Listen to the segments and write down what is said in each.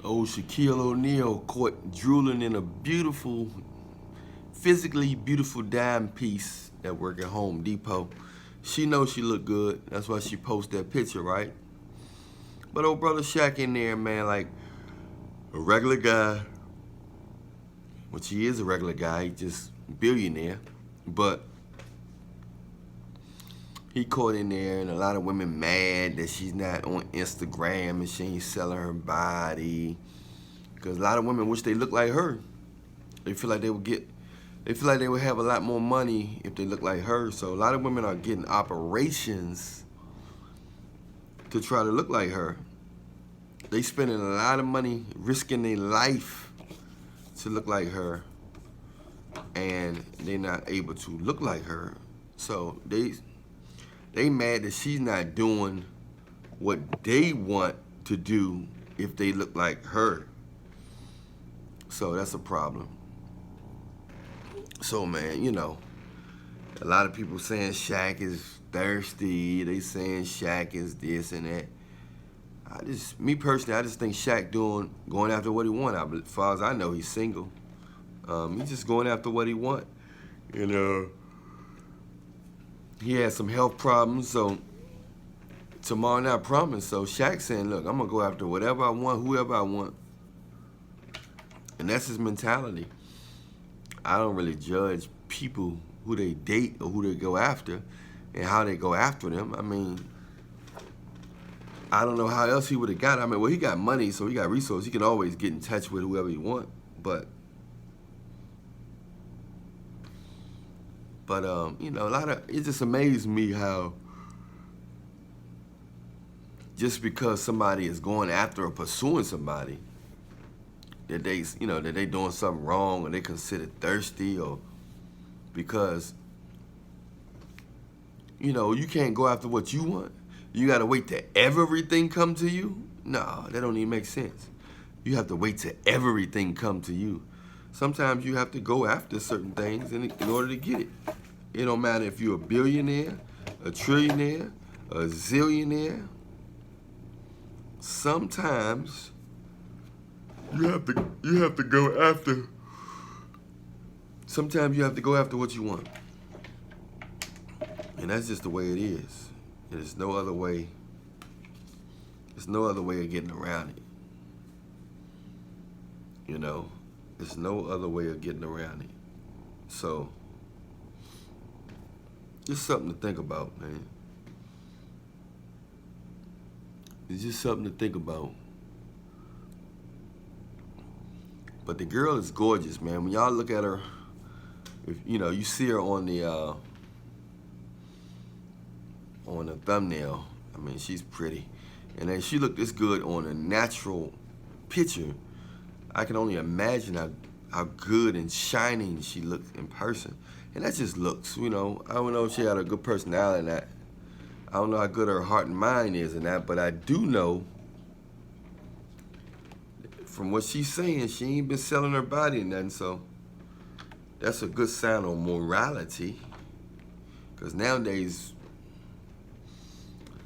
Old Shaquille O'Neal caught drooling in a beautiful, physically beautiful dime piece at work at Home Depot. She knows she look good. That's why she posted that picture, right? But old brother Shaq in there, man, like a regular guy, which he is a regular guy, he just a billionaire. But he caught in there, and a lot of women mad that she's not on Instagram and she ain't selling her body. Because a lot of women wish they looked like her. They feel like they feel like they would have a lot more money if they look like her. So a lot of women are getting operations to try to look like her. They spending a lot of money risking their life to look like her, and they're not able to look like her. So they mad that she's not doing what they want to do if they look like her. So that's a problem. So man, you know, a lot of people saying Shaq is thirsty. They saying Shaq is this and that. Me personally, I just think Shaq going after what he want. As far as I know, he's single. He's just going after what he want. You know, he had some health problems, so tomorrow not promised. So Shaq saying, look, I'm gonna go after whatever I want, whoever I want. And that's his mentality. I don't really judge people who they date or who they go after and how they go after them. I mean, I don't know how else he would have got it. I mean, well, he got money, so he got resources. He can always get in touch with whoever he want. But you know, it just amazes me how just because somebody is going after or pursuing somebody, that they doing something wrong or they considered thirsty, or because, you know, you can't go after what you want. You gotta wait till everything come to you? No, that don't even make sense. You have to wait till everything come to you. Sometimes you have to go after certain things in order to get it. It don't matter if you're a billionaire, a trillionaire, a zillionaire. Sometimes you have to go after. Sometimes you have to go after what you want. And that's just the way it is. There's no other way. There's no other way of getting around it. You know, there's no other way of getting around it. So, just something to think about, man. It's just something to think about. But the girl is gorgeous, man. When y'all look at her, if you know, you see her on the thumbnail. I mean, she's pretty. And then she looked this good on a natural picture. I can only imagine how good and shining she looked in person. And that just looks, you know. I don't know if she had a good personality in that. I don't know how good her heart and mind is in that, but I do know from what she's saying, she ain't been selling her body and nothing, so that's a good sign of morality. Because nowadays,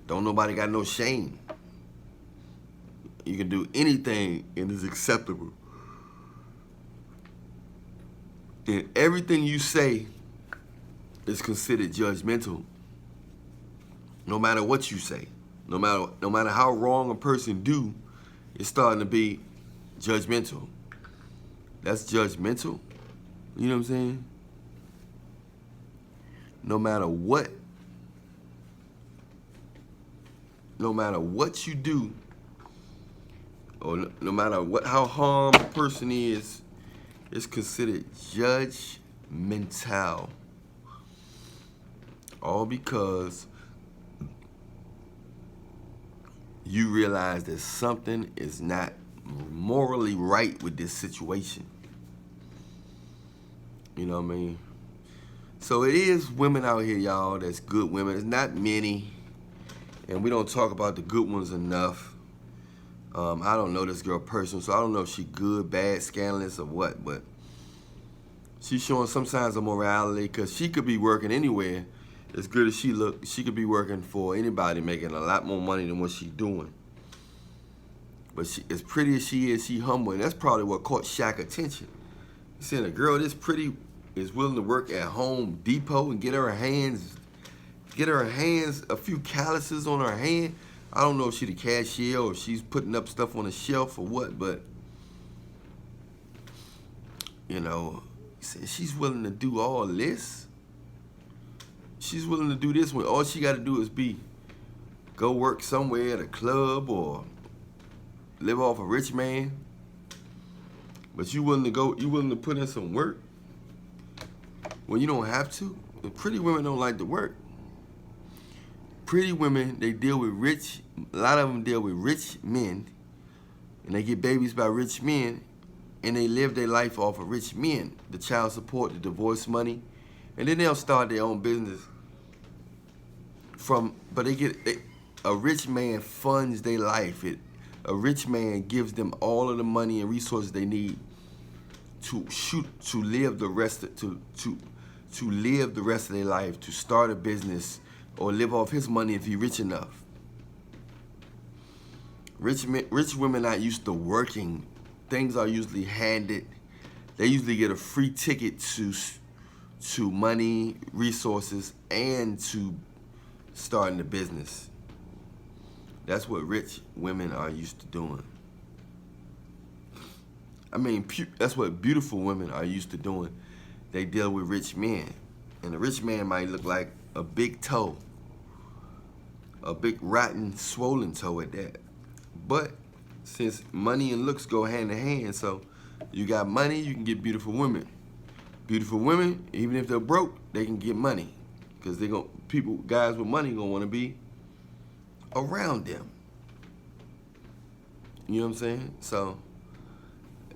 don't nobody got no shame. You can do anything and it's acceptable. And everything you say is considered judgmental. No matter what you say. No matter how wrong a person do, it's starting to be judgmental. That's judgmental. You know what I'm saying? No matter what you do, or no matter how harm a person is, it's considered judgmental. All because you realize that something is not morally right with this situation. You know what I mean? So it is women out here, y'all, that's good women. It's not many, and we don't talk about the good ones enough. I don't know this girl personally, so I don't know if she good, bad, scandalous, or what, but she's showing some signs of morality, because she could be working anywhere. As good as she look, she could be working for anybody, making a lot more money than what she's doing. But as pretty as she is, she humble, and that's probably what caught Shaq attention. He said a girl this pretty is willing to work at Home Depot and get her hands a few calluses on her hand. I don't know if she's the cashier or if she's putting up stuff on the shelf or what, but you know, he said she's willing to do all this. She's willing to do this when all she got to do is go work somewhere at a club or live off a rich man. But you willing to put in some work when you don't have to? The pretty women don't like to work. Pretty women, they deal with a lot of them deal with rich men, and they get babies by rich men, and they live their life off of rich men, the child support, the divorce money, and then they'll start their own business but a rich man funds their life. A rich man gives them all of the money and resources they need to live the rest of their life, to start a business or live off his money if he's rich enough. Rich women not used to working. Things are usually handed. They usually get a free ticket to money, resources, and to starting a business. That's what rich women are used to doing. I mean, that's what beautiful women are used to doing. They deal with rich men. And a rich man might look like a big toe. A big, rotten, swollen toe at that. But since money and looks go hand in hand, so you got money, you can get beautiful women. Beautiful women, even if they're broke, they can get money. Because guys with money gonna want to be around them. You know what I'm saying? So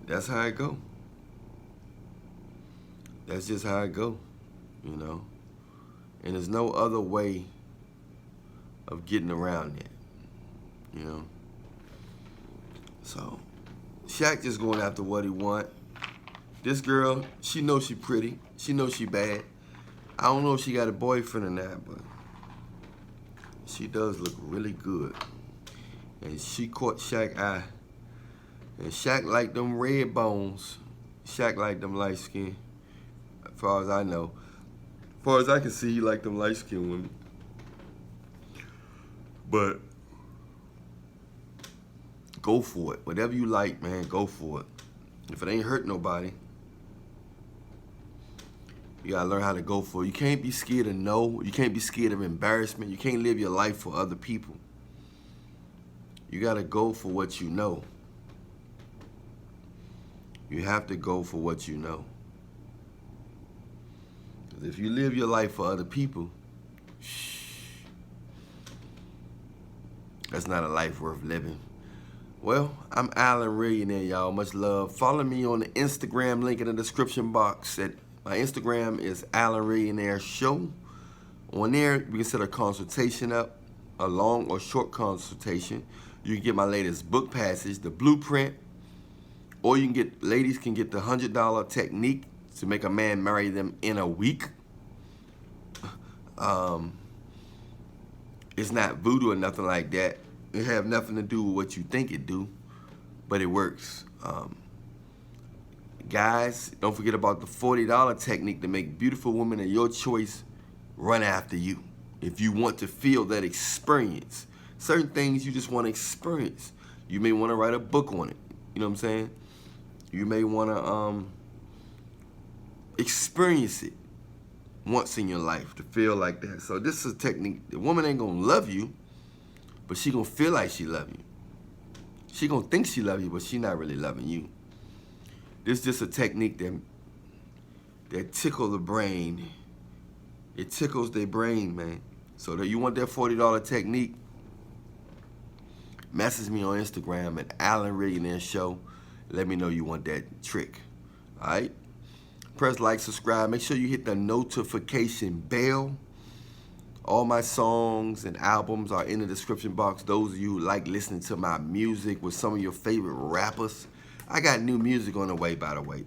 that's how it go. That's just how it go, you know. And there's no other way of getting around it, you know. So Shaq just going after what he want. This girl, she knows she pretty. She knows she bad. I don't know if she got a boyfriend or not, but she does look really good. And she caught Shaq's eye. And Shaq like them red bones. Shaq like them light skin. As far as I know. As far as I can see, he like them light skinned women. But go for it. Whatever you like, man, go for it. If it ain't hurt nobody, you gotta learn how to go for it. You can't be scared of no. You can't be scared of embarrassment. You can't live your life for other people. You gotta go for what you know. You have to go for what you know. Because if you live your life for other people, that's not a life worth living. Well, I'm Allan Reallionaire, y'all. Much love. Follow me on the Instagram link in the description box. My Instagram is Allan Reallionaire Show. On there, we can set a consultation up, a long or short consultation. You can get my latest book passage, The Blueprint, or ladies can get the $100 technique to make a man marry them in a week. It's not voodoo or nothing like that. It have nothing to do with what you think it do, but it works. Guys, don't forget about the $40 technique to make beautiful women of your choice run after you. If you want to feel that experience, certain things you just want to experience. You may want to write a book on it. You know what I'm saying? You may want to experience it once in your life to feel like that. So this is a technique. The woman ain't gonna love you, but she gonna feel like she love you. She gonna think she love you, but she not really loving you. This is just a technique that tickle the brain. It tickles their brain, man. So that you want that $40 technique, message me on Instagram at Allan Reallionaire Show. Let me know you want that trick. All right? Press like, subscribe. Make sure you hit the notification bell. All my songs and albums are in the description box. Those of you who like listening to my music with some of your favorite rappers, I got new music on the way, by the way.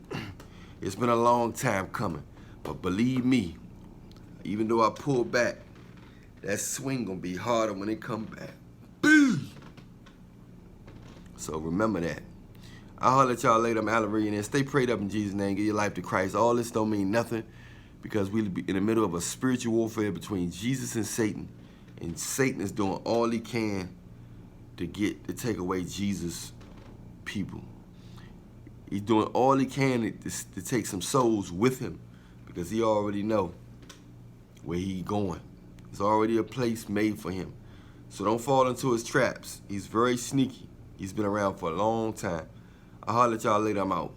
It's been a long time coming. But believe me, even though I pull back, that swing gonna be harder when it come back. Boom! So remember that. I'll holler at y'all later. I'm Allan Reallionaire. Stay prayed up in Jesus' name. Give your life to Christ. All this don't mean nothing because we be in the middle of a spiritual warfare between Jesus and Satan. And Satan is doing all he can to take away Jesus' people. He's doing all he can to take some souls with him because he already know where he's going. There's already a place made for him. So don't fall into his traps. He's very sneaky. He's been around for a long time. I'll holler at y'all later. I'm out.